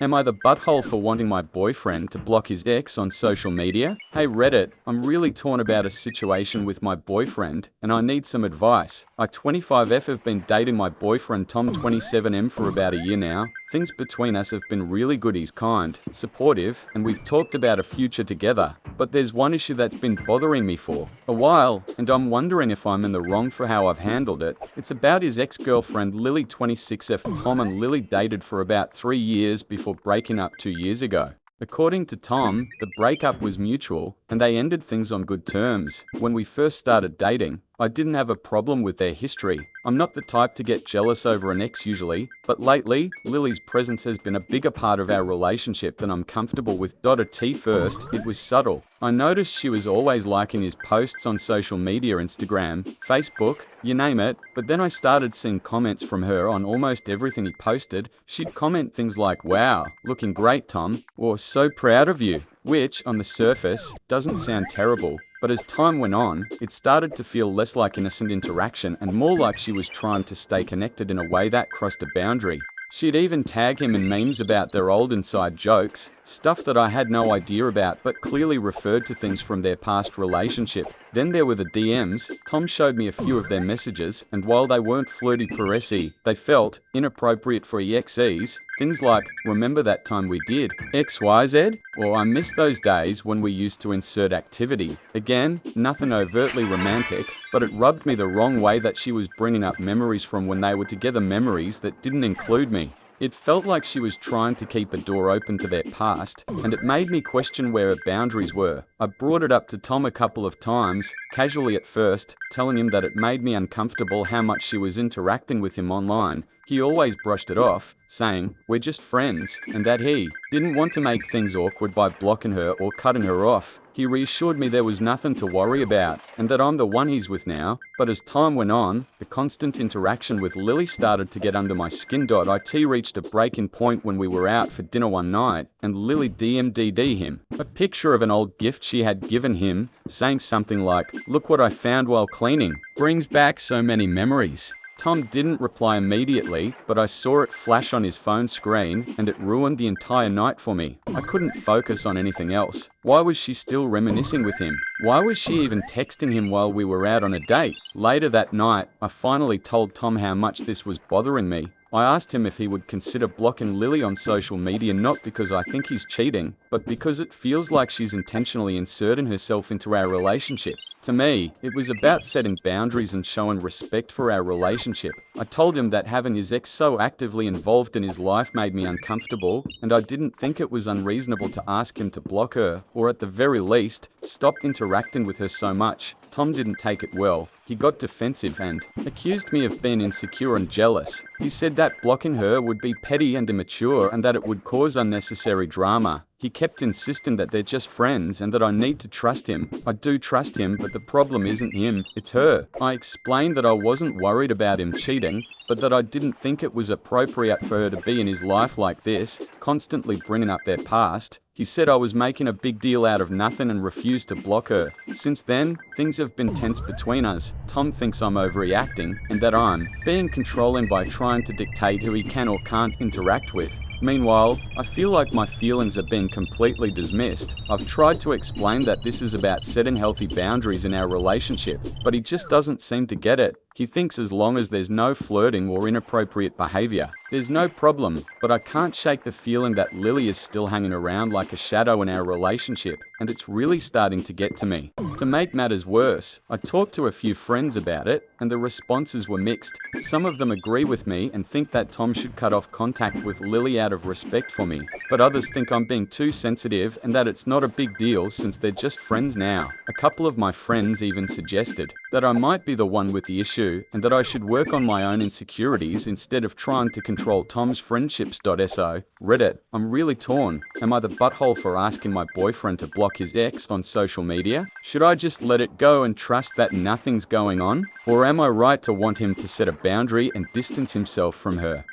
Am I the butthole for wanting my boyfriend to block his ex on social media? Hey Reddit, I'm really torn about a situation with my boyfriend, and I need some advice. I 25F have been dating my boyfriend Tom 27M for about a year now. Things between us have been really good. He's kind, supportive, and we've talked about a future together. But there's one issue that's been bothering me for a while, and I'm wondering if I'm in the wrong for how I've handled it. It's about his ex-girlfriend Lily 26F. Tom and Lily dated for about 3 years before breaking up 2 years ago. According to Tom, the breakup was mutual, and they ended things on good terms. When we first started dating, I didn't have a problem with their history. I'm not the type to get jealous over an ex usually, but lately, Lily's presence has been a bigger part of our relationship than I'm comfortable with. At first, it was subtle. I noticed she was always liking his posts on social media, Instagram, Facebook, you name it, but then I started seeing comments from her on almost everything he posted. She'd comment things like, "Wow, looking great, Tom," or "So proud of you," which, on the surface, doesn't sound terrible. But as time went on, it started to feel less like innocent interaction and more like she was trying to stay connected in a way that crossed a boundary. She'd even tag him in memes about their old inside jokes, stuff that I had no idea about but clearly referred to things from their past relationship. Then there were the DMs. Tom showed me a few of their messages, and while they weren't flirty caressy, they felt inappropriate for exes. Things like, "Remember that time we did XYZ?" Or "I miss those days when we used to insert activity." Again, nothing overtly romantic, but it rubbed me the wrong way that she was bringing up memories from when they were together, memories that didn't include me. It felt like she was trying to keep a door open to their past, and it made me question where her boundaries were. I brought it up to Tom a couple of times, casually at first, telling him that it made me uncomfortable how much she was interacting with him online. He always brushed it off, saying, "We're just friends," and that he didn't want to make things awkward by blocking her or cutting her off. He reassured me there was nothing to worry about, and that I'm the one he's with now. But as time went on, the constant interaction with Lily started to get under my skin. It reached a breaking point when we were out for dinner one night, and Lily DM'd him a picture of an old gift she had given him, saying something like, "Look what I found while cleaning. Brings back so many memories." Tom didn't reply immediately, but I saw it flash on his phone screen, and it ruined the entire night for me. I couldn't focus on anything else. Why was she still reminiscing with him? Why was she even texting him while we were out on a date? Later that night, I finally told Tom how much this was bothering me. I asked him if he would consider blocking Lily on social media, not because I think he's cheating, but because it feels like she's intentionally inserting herself into our relationship. To me, it was about setting boundaries and showing respect for our relationship. I told him that having his ex so actively involved in his life made me uncomfortable, and I didn't think it was unreasonable to ask him to block her, or at the very least, stop interacting with her so much. Tom didn't take it well. He got defensive and accused me of being insecure and jealous. He said that blocking her would be petty and immature and that it would cause unnecessary drama. He kept insisting that they're just friends and that I need to trust him. I do trust him, but the problem isn't him, it's her. I explained that I wasn't worried about him cheating, but that I didn't think it was appropriate for her to be in his life like this, constantly bringing up their past. He said I was making a big deal out of nothing and refused to block her. Since then, things have been tense between us. Tom thinks I'm overreacting and that I'm being controlling by trying to dictate who he can or can't interact with. Meanwhile, I feel like my feelings are being completely dismissed. I've tried to explain that this is about setting healthy boundaries in our relationship, but he just doesn't seem to get it. He thinks as long as there's no flirting or inappropriate behavior, there's no problem, but I can't shake the feeling that Lily is still hanging around like a shadow in our relationship, and it's really starting to get to me. To make matters worse, I talked to a few friends about it, and the responses were mixed. Some of them agree with me and think that Tom should cut off contact with Lily out of respect for me, but others think I'm being too sensitive and that it's not a big deal since they're just friends now. A couple of my friends even suggested that I might be the one with the issue and that I should work on my own insecurities instead of trying to control Tom's friendships. So, Reddit, I'm really torn. Am I the butthole for asking my boyfriend to block his ex on social media? Should I just let it go and trust that nothing's going on? Or am I right to want him to set a boundary and distance himself from her?